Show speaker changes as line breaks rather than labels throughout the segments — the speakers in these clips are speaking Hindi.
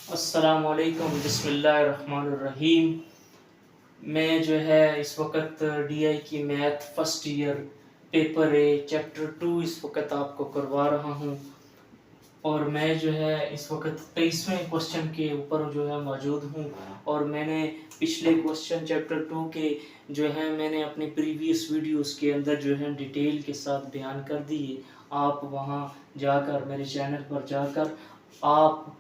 अस्सलामुअलैकुम बिस्मिल्लाहिर्रहमानिर्रहीम। मैं जो है इस वक्त डीआई की math first year paper A chapter 2 इस वक्त आपको करवा रहा हूँ। और मैं जो है इस वक्त 23वें क्वेश्चन के ऊपर जो है मौजूद हूँ। और मैंने पिछले क्वेश्चन चैप्टर 2 के जो है मैंने अपने प्रीवियस वीडियोस के अंदर जो है डिटेल के साथ बयान कर दिए। आप वहाँ जाकर मेरे चैनल पर जाकर आप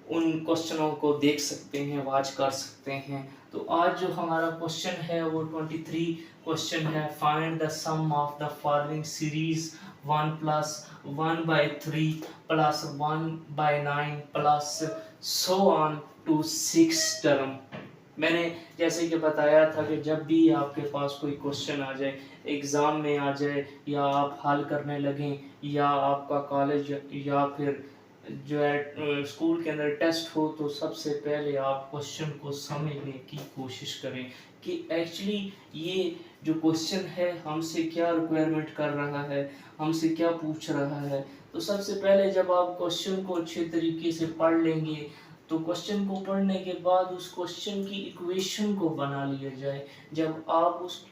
उन क्वेश्चनों को देख सकते हैं, वॉच कर सकते हैं। तो आज जो हमारा क्वेश्चन है वो 23 क्वेश्चन है। Find the sum of the following series 1 plus 1/3 plus 1/9 plus so on to 6 term. मैंने जैसे कि बताया था कि जब भी आपके पास कोई क्वेश्चन आ जाए, एग्ज़ाम में आ जाए, या आप हल करने लगें, या आपका कॉलेज या फिर जो है स्कूल के अंदर टेस्ट हो, तो सबसे पहले आप क्वेश्चन को समझने की कोशिश करें कि एक्चुअली ये जो क्वेश्चन है हमसे क्या रिक्वायरमेंट कर रहा है, हमसे क्या पूछ रहा है। तो सबसे पहले जब आप क्वेश्चन को अच्छे तरीके से पढ़ लेंगे, तो क्वेश्चन को पढ़ने के बाद उस क्वेश्चन की इक्वेशन को बना लिया जाए। जब आप उस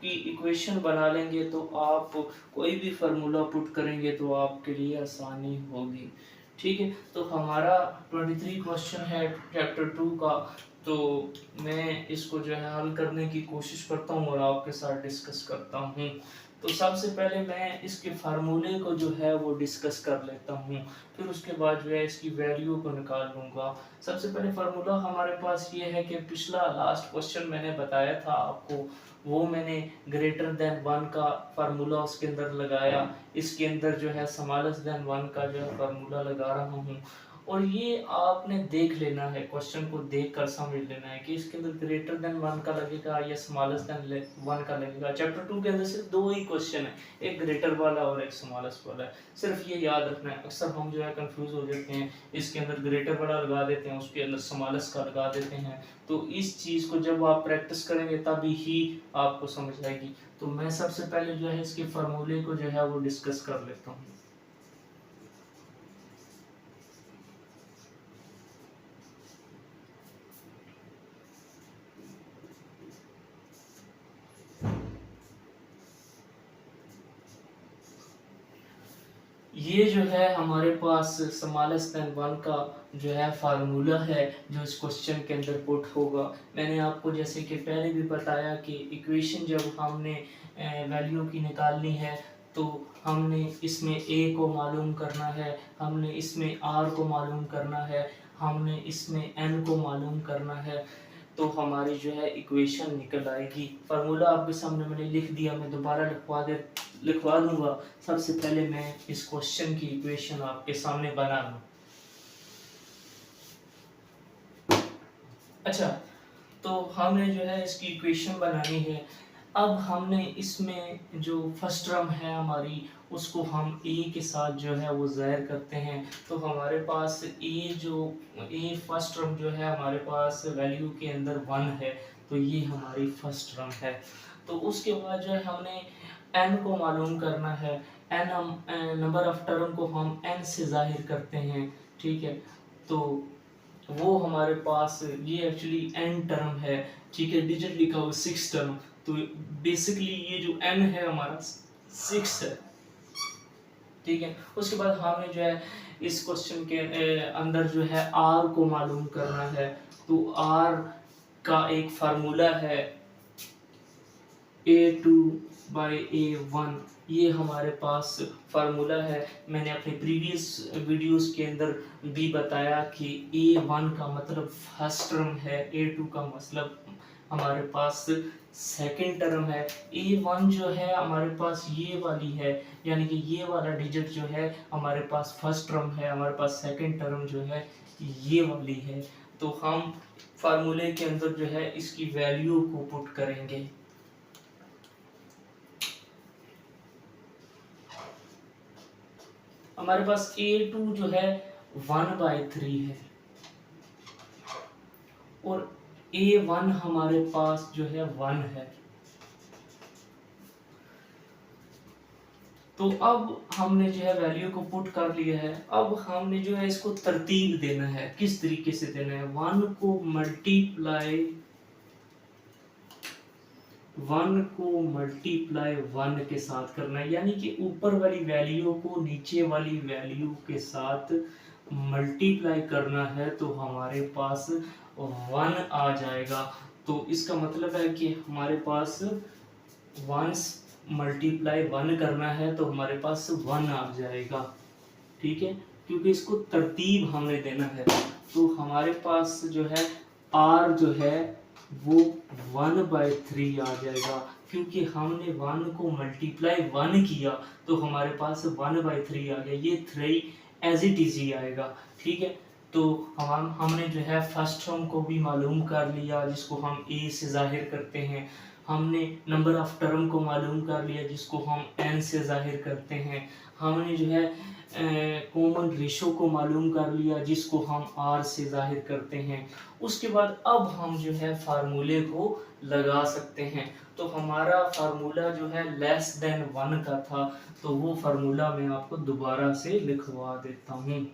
की इक्वेशन बना लेंगे तो आप कोई भी फार्मूला पुट करेंगे तो आपके लिए आसानी होगी। ठीक है, तो हमारा 23 क्वेश्चन है चैप्टर 2 का। तो मैं इसको जो है हल करने की कोशिश करता हूँ और आपके साथ डिस्कस करता हूँ। तो सबसे पहले मैं इसके फार्मूले को जो है वो डिस्कस कर लेता हूँ, फिर उसके बाद जो है इसकी वैल्यू को निकाल लूँगा। सबसे पहले फार्मूला हमारे पास ये है कि पिछला लास्ट क्वेश्चन मैंने बताया था आपको, वो मैंने ग्रेटर देन 1 का फार्मूला उसके अंदर लगाया। इसके अंदर जो है स्मॉलेस्ट देन 1 का जो है फार्मूला लगा रहा हूँ। और ये आपने देख लेना है, क्वेश्चन को देख कर समझ लेना है कि इसके अंदर ग्रेटर देन 1 का लगेगा या स्मॉलेस्ट देन 1 का लगेगा। चैप्टर 2 के अंदर सिर्फ दो ही क्वेश्चन है, एक ग्रेटर वाला और एक स्मॉलेस्ट वाला है। सिर्फ ये याद रखना है। अक्सर हम जो है कंफ्यूज हो जाते हैं, इसके अंदर ग्रेटर वाला लगा देते हैं, उसके अंदर स्मॉलेस्ट का लगा देते हैं। तो इस चीज़ को जब आप प्रैक्टिस करेंगे तभी ही आपको समझ आएगी। तो मैं सबसे पहले जो है इसके फार्मूले को जो है वो डिस्कस कर लेता हूँ। ये जो है हमारे पास स्मॉलेस्ट देन 1 का जो है फार्मूला है जो इस क्वेश्चन के अंदर पुट होगा। मैंने आपको जैसे कि पहले भी बताया कि इक्वेशन जब हमने वैल्यू की निकालनी है, तो हमने इसमें a को मालूम करना है, हमने इसमें r को मालूम करना है, हमने इसमें n को मालूम करना है। तो हमारी जो है इक्वेशन निकल आएगी। फार्मूला आपके सामने मैंने लिख दिया, मैं दोबारा लिखवा दूंगा। सबसे पहले मैं इस क्वेश्चन की इक्वेशन आपके सामने बना लूँ। अच्छा, तो हमने जो है इसकी इक्वेशन बनानी है। अब हमने इसमें जो फर्स्ट टर्म है हमारी, उसको हम a के साथ जो है वो ज़ाहिर करते हैं। तो हमारे पास a फर्स्ट टर्म जो है हमारे पास वैल्यू के अंदर 1 है, तो ये हमारी फर्स्ट टर्म है। तो उसके बाद जो है हमने n को मालूम करना है। n हम नंबर ऑफ टर्म को हम n से ज़ाहिर करते हैं। ठीक है, तो वो हमारे पास ये एक्चुअली n टर्म है। ठीक है, डिजिट लिखा हुआ 6 टर्म। तो बेसिकली ये जो n है हमारा 6 है। ठीक है, उसके बाद हमने जो है इस क्वेश्चन के अंदर जो है r को मालूम करना है। तो r का एक फार्मूला है a2/a1। ये हमारे पास फार्मूला है। मैंने अपने प्रीवियस वीडियोस के अंदर भी बताया कि a1 का मतलब फर्स्ट टर्म है, a2 का मतलब हमारे पास सेकंड टर्म है। a1 जो है हमारे पास ये वाली है, यानी कि ये वाला डिजिट जो है हमारे पास फर्स्ट टर्म है, हमारे पास सेकंड टर्म जो है ये वाली है। तो हम फार्मूले के अंदर जो है इसकी वैल्यू को पुट करेंगे। हमारे पास a2 जो है 1/3 है, और a1 हमारे पास जो है 1 है। तो तो अब हमने जो है वैल्यू को पुट कर लिया है। अब हमने जो है इसको तरतीब देना है। किस तरीके से देना है? 1 को मल्टीप्लाई 1 के साथ करना है, यानी कि ऊपर वाली वैल्यू को नीचे वाली वैल्यू के साथ मल्टीप्लाई करना है, तो हमारे पास 1 आ जाएगा। तो इसका मतलब है कि हमारे पास 1 मल्टीप्लाई 1 करना है तो हमारे पास 1 आ जाएगा। ठीक है, क्योंकि इसको तरतीब हमने देना है। तो हमारे पास जो है r जो है वो 1/3 आ जाएगा, क्योंकि हमने 1 को मल्टीप्लाई 1 किया तो हमारे पास 1/3 आ गया। ये 3 एज इट इज ही आएगा। ठीक है, तो हमने जो है फर्स्ट टर्म को भी मालूम कर लिया, जिसको हम a से जाहिर करते हैं। हमने नंबर ऑफ टर्म को मालूम कर लिया, जिसको हम n से जाहिर करते हैं। हमने जो है कॉमन रेशो को मालूम कर लिया, जिसको हम r से जाहिर करते हैं। उसके बाद अब हम जो है फार्मूले को लगा सकते हैं। तो हमारा फार्मूला जो है लेस देन 1 का था, तो वो फार्मूला मैं आपको दोबारा से लिखवा देता हूँ।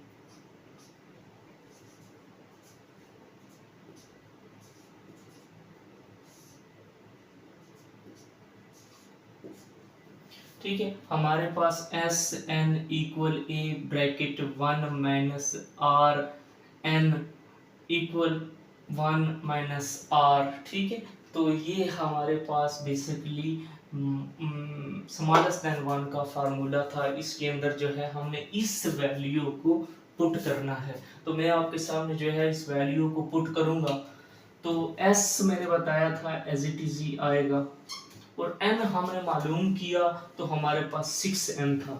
ठीक है, हमारे पास S N equal A bracket 1 minus R N equal 1 minus R. ठीक है, तो ये हमारे पास बेसिकली स्मॉलेस्ट देन 1 का फार्मूला था। इसके अंदर जो है हमने इस वैल्यू को पुट करना है। तो मैं आपके सामने जो है इस वैल्यू को पुट करूंगा। तो s मैंने बताया था एज इट इज ही आएगा, और n हमने मालूम किया तो हमारे पास 6n था।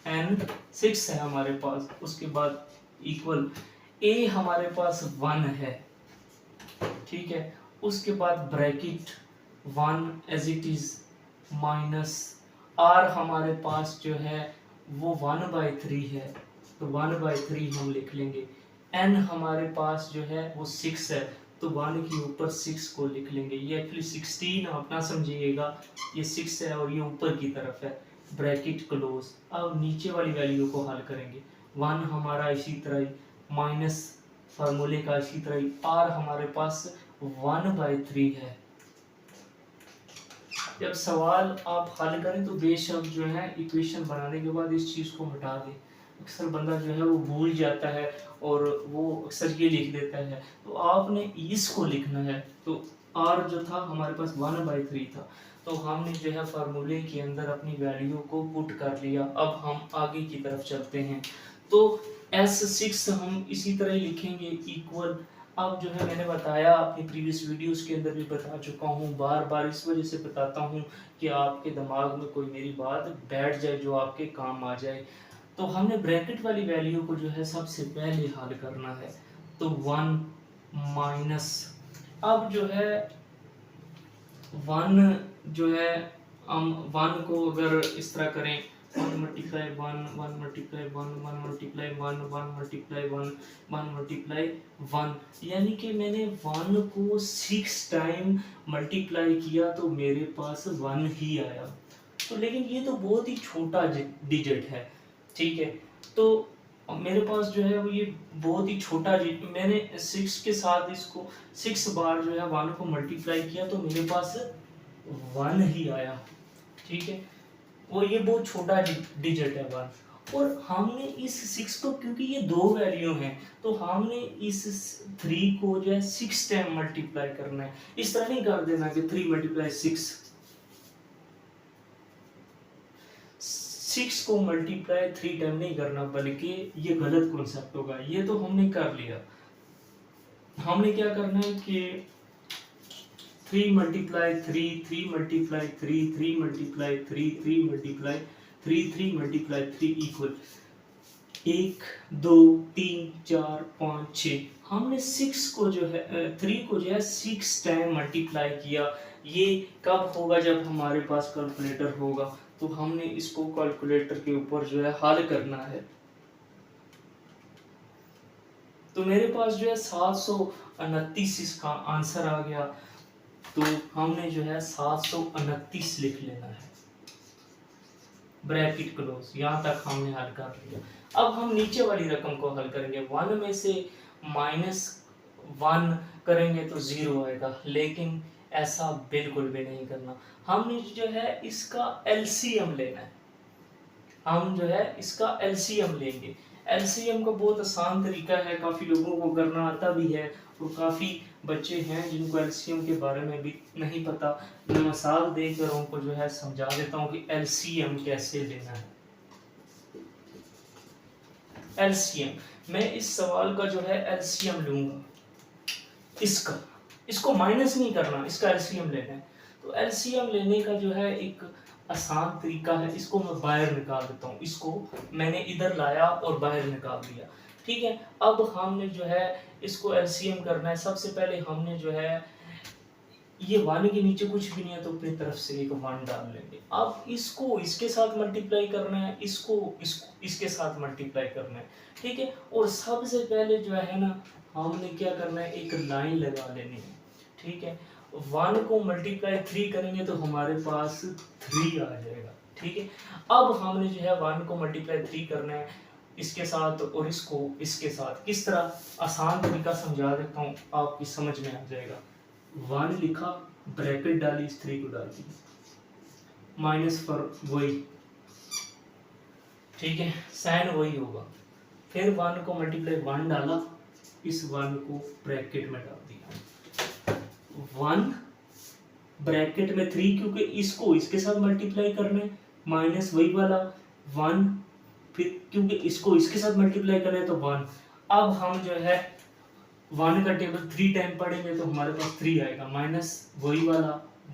n 6 है हमारे पास। उसके बाद इक्वल a हमारे पास 1 है। ठीक है, उसके बाद bracket 1 as it is minus r हमारे पास जो है वो 1/3 है, तो 1/3 हम लिख लेंगे। n हमारे पास जो है वो 6 है, तो 1 के ऊपर 6 को लिख लेंगे। ये एक्चुअली 16 आप ना समझिएगा, ये 6 है और ये ऊपर की तरफ है। Bracket close. अब नीचे वाली वैल्यू को हल करेंगे। 1 हमारा इसी तरह ही, माइनस फार्मूले का इसी तरह ही, r हमारे पास 1/3 है। जब सवाल आप हल करें तो बेशक जो है इक्वेशन बनाने के बाद इस चीज़ को हटा दें। अक्सर बंदा जो है वो भूल जाता है और वो अक्सर ये लिख देता है, तो आपने इसको लिखना है। तो r जो था हमारे पास 1/3 था, तो हमने जो है फार्मूले के अंदर अपनी वैल्यू को पुट कर लिया। अब हम आगे की तरफ चलते हैं। तो S6 हम इसी तरह ही लिखेंगे इक्वल। अब जो है मैंने बताया अपनी प्रीवियस वीडियोस के अंदर भी बता चुका हूँ, बार बार इस वजह से बताता हूँ कि आपके दिमाग में कोई मेरी बात बैठ जाए जो आपके काम आ जाए। तो हमने ब्रैकेट वाली वैल्यू को जो है सबसे पहले हल करना है। तो 1 माइनस, अब जो है 1 जो है हम 1 को अगर इस तरह करें 1 multiply 1 1 multiply 1 1 multiply 1 1 multiply 1 1 multiply 1, यानी कि मैंने 1 को 6 टाइम मल्टीप्लाई किया तो मेरे पास 1 ही आया। तो लेकिन ये तो बहुत ही छोटा डिजिट है। ठीक है, तो मेरे पास जो है वो ये बहुत ही छोटा मैंने 6 के साथ इसको 6 बार जो है 1 को मल्टीप्लाई किया तो मेरे पास 1 ही आया। ठीक है, वो ये बहुत छोटा डिजिट है 1। और हमने इस 6 को, क्योंकि ये दो वैल्यू हैं, तो हमने इस 3 को जो है 6 टाइम मल्टीप्लाई करना है। इस तरह नहीं कर देना कि 3 मल्टीप्लाई 6 को मल्टीप्लाई 3 टाइम नहीं करना, बल्कि ये गलत कॉन्सेप्ट होगा। ये तो हमने कर लिया। हमने क्या करना है कि 3 multiply 3 3 multiply 3 3 multiply 3 3 multiply 3 3 multiply 3 equal 1 2 3 4 5 6। हमने 6 को जो है 3 को जो है 6 टाइम मल्टीप्लाई किया। ये कब होगा? जब हमारे पास कैलकुलेटर होगा। तो हमने इसको कैलकुलेटर के ऊपर जो है हल करना है। तो मेरे पास जो है 729 इसका आंसर आ गया। तो हमने जो है 729 लिख लेना है। ब्रैकेट क्लोज, यहाँ तक हमने हल कर लिया। अब हम नीचे वाली रकम को हल करेंगे। 1 में से -1 करेंगे तो 0 आएगा, लेकिन ऐसा बिल्कुल भी नहीं करना। हमने जो है इसका एलसीएम लेना है। हम जो है इसका एलसीएम लेंगे। एलसीएम का बहुत आसान तरीका है, काफ़ी लोगों को करना आता भी है और काफ़ी बच्चे हैं जिनको एलसीएम के बारे में भी नहीं पता। मैं मिसाल देकर उनको जो है समझा देता हूँ कि एलसीएम कैसे लेना है। एलसीएम, मैं इस सवाल का जो है एलसीएम लूंगा, इसको माइनस नहीं करना, इसका एलसीएम लेना है। तो एलसीएम लेने का जो है एक आसान तरीका है, इसको मैं बाहर निकाल देता हूँ। इसको मैंने इधर लाया और बाहर निकाल दिया, ठीक है। अब हमने जो है इसको एलसीएम करना है। सबसे पहले हमने जो है ये 1 के नीचे कुछ भी नहीं है तो अपनी तरफ से एक 1 डाल लेंगे। अब इसको इसके साथ मल्टीप्लाई करना है, इसको इसके साथ मल्टीप्लाई करना है, ठीक है। और सबसे पहले जो है ना हमने क्या करना है, एक लाइन लगा लेनी है, ठीक है। 1 को मल्टीप्लाई 3 करेंगे तो हमारे पास 3 आ जाएगा, ठीक है। अब हमने जो है 1 को मल्टीप्लाई 3 करना है इसके साथ और इसको इसके साथ। किस तरह, आसान तरीका समझा देता हूँ, आपकी समझ में आ जाएगा। 1 लिखा, ब्रैकेट डाली, इस 3 को डाल दी, माइनस पर वही, ठीक है, साइन वही होगा। फिर 1 को मल्टीप्लाई 1 डाला, इस 1 को ब्रैकेट में डाल दिया। 1 ब्रैकेट में 3, क्योंकि इसको इसके साथ मल्टीप्लाई करना है, माइनस वही वाला 1, फिर क्योंकि इसको इसके साथ मल्टीप्लाई करना है तो 1। अब हम जो है 1 का टेबल 3 टाइम पढ़ेंगे तो हमारे पास 3 आएगा, माइनस वही वाला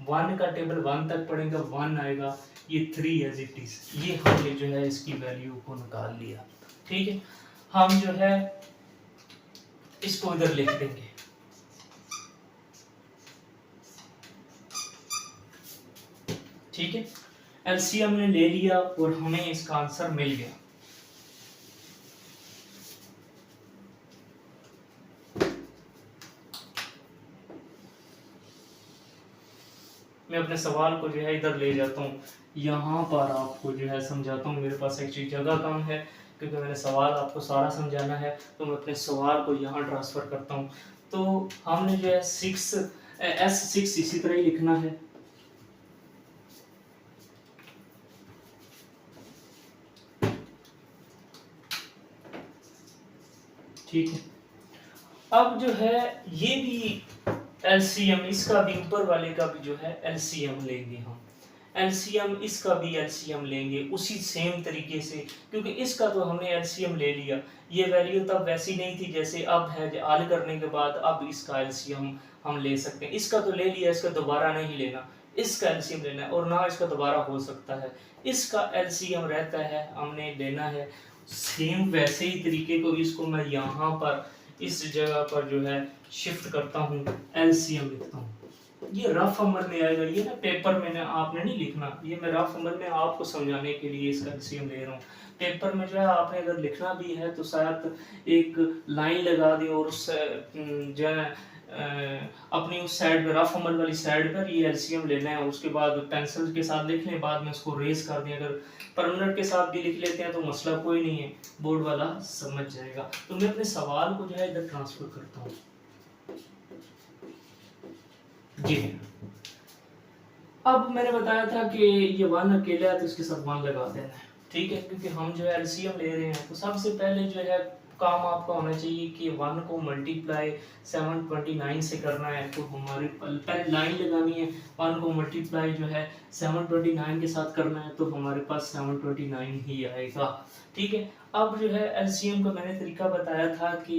1 का टेबल 1 तक पढ़ेंगे 1 आएगा, ये 3 एज इट इज। ये हमने जो है इसकी वैल्यू को निकाल लिया, ठीक है। हम जो है इसको इधर लिख देंगे, ठीक है। एलसीएम ने ले लिया और हमें इसका आंसर मिल गया। मैं अपने सवाल को जो है इधर ले जाता हूँ, यहाँ पर आपको जो है समझाता हूँ। मेरे पास एक्चुअली जगह कम है क्योंकि मैंने सवाल आपको सारा समझाना है, तो मैं अपने सवाल को यहाँ ट्रांसफ़र करता हूँ। तो हमने जो है S6 इसी तरह ही लिखना है, ठीक है। अब जो है ये भी एलसीएम, इसका भी ऊपर वाले का भी जो है एलसीएम लेंगे हम। एलसीएम इसका भी एलसीएम लेंगे उसी सेम तरीके से, क्योंकि इसका तो हमने एलसीएम ले लिया। ये वैल्यू तब वैसी नहीं थी जैसे अब है, हल करने के बाद अब इसका एलसीएम हम ले सकते हैं। इसका तो ले लिया, इसका दोबारा नहीं लेना, इसका एलसीएम लेना है, और ना इसका दोबारा हो सकता है। इसका एलसीएम रहता है, हमने लेना है सेम वैसे ही तरीके को। इसको मैं यहाँ पर इस जगह पर जो है शिफ्ट करता हूँ, एलसीएम लिखता हूँ। ये रफ अमल में आएगा, ये ना पेपर में ना आपने नहीं लिखना, ये मैं रफ अमल में आपको समझाने के लिए इसका एलसीएम ले रहा हूँ। पेपर में जो है आपने अगर लिखना भी है तो शायद एक लाइन लगा दी और उस जो है अपनी उस साइड पे, रफ अमल वाली साइड पर ये एलसीएम लेना है। उसके बाद पेंसिल के साथ लिख लें, बाद में उसको रेस कर दें। अगर परमानेंट के साथ भी लिख लेते हैं तो मसला कोई नहीं है, बोर्ड वाला समझ जाएगा। तो मैं अपने सवाल को जो है इधर ट्रांसफर करता हूँ जी। अब मैंने बताया था कि ये 1 अकेला है तो इसके साथ 1 लगा देना है, ठीक है, क्योंकि हम जो है एलसीएम ले रहे हैं। तो सबसे पहले जो है काम आपका होना चाहिए कि 1 को मल्टीप्लाई 729 से करना है। तो हमारे पहले लाइन लगानी है, 1 को मल्टीप्लाई जो है 729 के साथ करना है, तो हमारे पास 729 ही आएगा, ठीक है। अब जो है एलसीएम का मैंने तरीका बताया था कि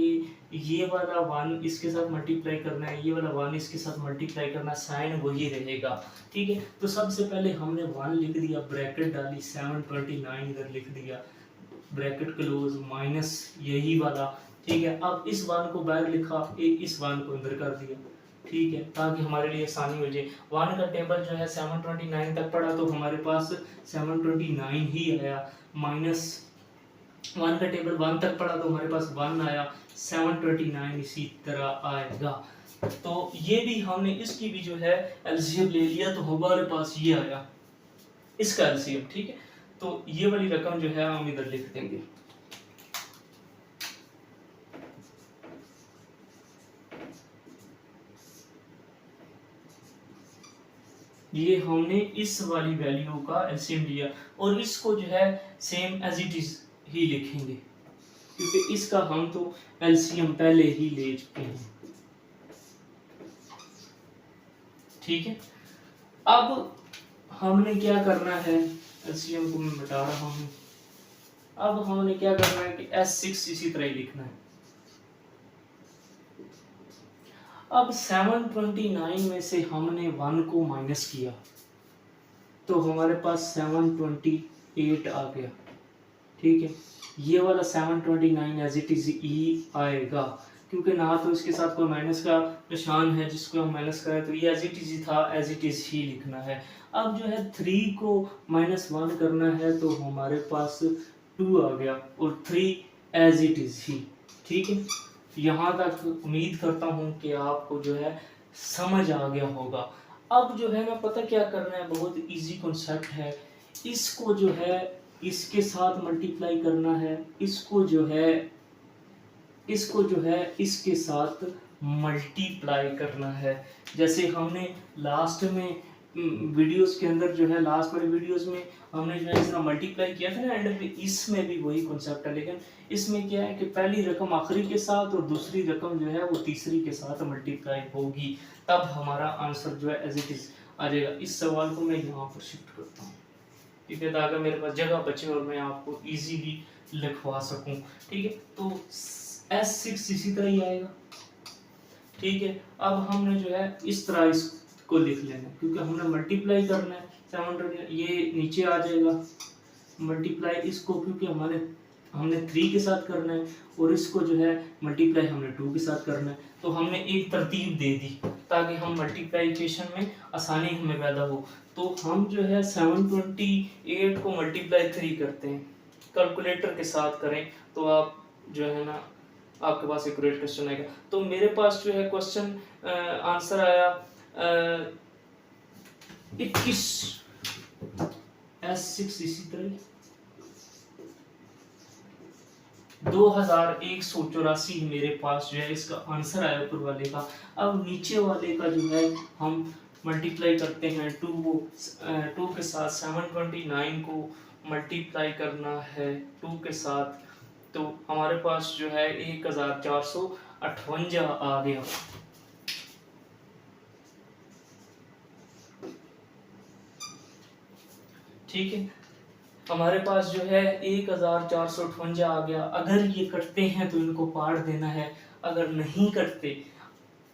ये वाला 1 इसके साथ मल्टीप्लाई करना है, ये वाला 1 इसके साथ मल्टीप्लाई करना, साइन वही रहेगा, ठीक है। तो सबसे पहले हमने 1 लिख दिया, ब्रैकेट डाली, 729 इधर लिख दिया, ब्रैकेट क्लोज, माइनस यही वाला, ठीक है। अब इस 1 को बाहर लिखा, इस 1 को अंदर कर दिया, ठीक है, ताकि हमारे लिए आसानी हो जाए। 1 का टेबल जो है 729 तक पड़ा तो हमारे पास 729 ही आया, माइनस 1 का टेबल 1 तक पड़ा तो हमारे पास 1 आया, 729 इसी तरह आएगा। तो ये भी हमने इसकी भी जो है एलसीएम ले लिया तो हमारे पास ये आया इसका एलसीएम, ठीक है। तो ये वाली रकम जो है हम इधर लिख देंगे। ये हमने इस वाली वैल्यू का एलसीएम लिया और इसको जो है सेम एज इट इज ही लिखेंगे, क्योंकि इसका हम तो एलसीएम पहले ही ले चुके हैं। ठीक है, अब हमने क्या करना है, एलसीएम को मैं बता रहा हूं। अब हमने क्या करना है कि S6 इसी तरह ही लिखना है। अब 729 में से हमने 1 को माइनस किया तो हमारे पास 728 आ गया। ठीक है, ये वाला 729 एज इट इज ई आएगा, क्योंकि ना तो इसके साथ कोई माइनस का निशान है जिसको हम माइनस करें, तो ये एज इट इज था, एज इट इज ही लिखना है। अब जो है 3 को -1 करना है तो हमारे पास 2 आ गया और 3 एज इट इज ही। ठीक है, यहाँ तक उम्मीद करता हूँ कि आपको जो है समझ आ गया होगा। अब जो है ना, पता क्या करना है, बहुत इजी कॉन्सेप्ट है। इसको जो है इसके साथ मल्टीप्लाई करना है, इसको जो है इसके साथ मल्टीप्लाई करना है। जैसे हमने लास्ट में वीडियोस के अंदर जो है, लास्ट वाली वीडियोस में हमने जो है इसका मल्टीप्लाई किया था ना एंड में, इसमें भी वही कॉन्सेप्ट है, लेकिन इसमें क्या है कि पहली रकम आखिरी के साथ और दूसरी रकम जो है वो तीसरी के साथ मल्टीप्लाई होगी, तब हमारा आंसर जो है एज इट इज आ जाएगा। इस सवाल को मैं यहाँ पर शिफ्ट करता हूँ, ठीक है, ताकि मेरे पास जगह बचे और मैं आपको इजीली लिखवा सकूं। ठीक है, तो S6 इसी तरह ही आएगा। ठीक है, अब हमने जो है इस तरह इसको लिख लेना, क्योंकि हमने मल्टीप्लाई करना है। 700 ये नीचे आ जाएगा, मल्टीप्लाई इसको, क्योंकि हमने 3 के साथ करना है और इसको जो है मल्टीप्लाई हमने 2 के साथ करना है। तो हमने एक तरतीब दे दी ताकि हम मल्टीप्लिकेशन में आसानी हमें पैदा हो। तो हम जो है 728 को मल्टीप्लाई 3 करते हैं, कैलकुलेटर के साथ करें तो आप जो है ना, आपके पास एक्यूरेट क्वेश्चन आएगा। तो मेरे पास जो है क्वेश्चन आंसर आया 21। S6 इसी तरह 2184 मेरे पास जो है इसका आंसर आया ऊपर वाले का। अब नीचे वाले का जो है हम मल्टीप्लाई करते हैं 2 के साथ। 729 को मल्टीप्लाई करना है 2 के साथ, तो हमारे पास जो है 1458 आ गया। ठीक है, हमारे पास जो है 1458 आ गया। अगर ये कटते हैं तो इनको काट देना है, अगर नहीं कटते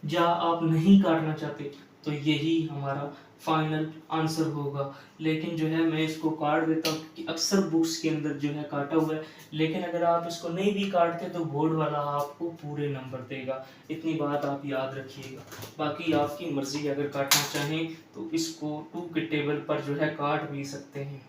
या आप नहीं काटना चाहते तो यही हमारा फाइनल आंसर होगा। लेकिन जो है मैं इसको काट देता हूँ कि अक्सर बुक्स के अंदर जो है काटा हुआ है, लेकिन अगर आप इसको नहीं भी काटते तो बोर्ड वाला आपको पूरे नंबर देगा। इतनी बात आप याद रखिएगा। बाकी आपकी मर्जी, अगर काटना चाहें तो इसको 2 के टेबल पर जो है काट भी सकते हैं।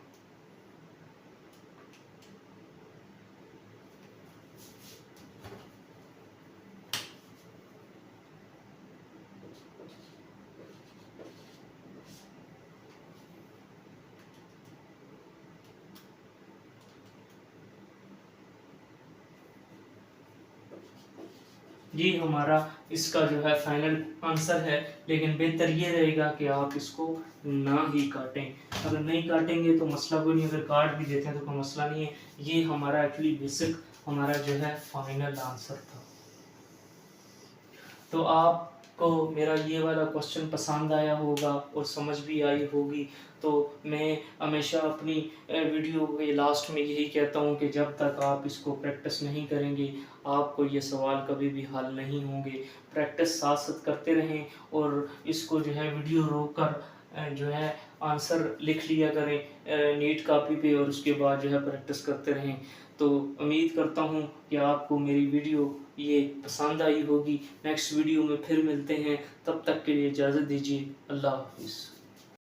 ये हमारा इसका जो है फाइनल आंसर है, लेकिन बेहतर ये रहेगा कि आप इसको ना ही काटें। अगर नहीं काटेंगे तो मसला कोई नहीं, अगर काट भी देते हैं तो कोई मसला नहीं है। ये हमारा एक्चुअली बेसिक हमारा जो है फाइनल आंसर था। तो आपको मेरा ये वाला क्वेश्चन पसंद आया होगा और समझ भी आई होगी। तो मैं हमेशा अपनी वीडियो के लास्ट में यही कहता हूँ कि जब तक आप इसको प्रैक्टिस नहीं करेंगे आपको ये सवाल कभी भी हल नहीं होंगे। प्रैक्टिस साथ साथ करते रहें और इसको जो है वीडियो रोक कर जो है आंसर लिख लिया करें नीट कॉपी पे, और उसके बाद जो है प्रैक्टिस करते रहें। तो उम्मीद करता हूँ कि आपको मेरी वीडियो ये पसंद आई होगी। नेक्स्ट वीडियो में फिर मिलते हैं, तब तक के लिए इजाज़त दीजिए। अल्लाह हाफिज़।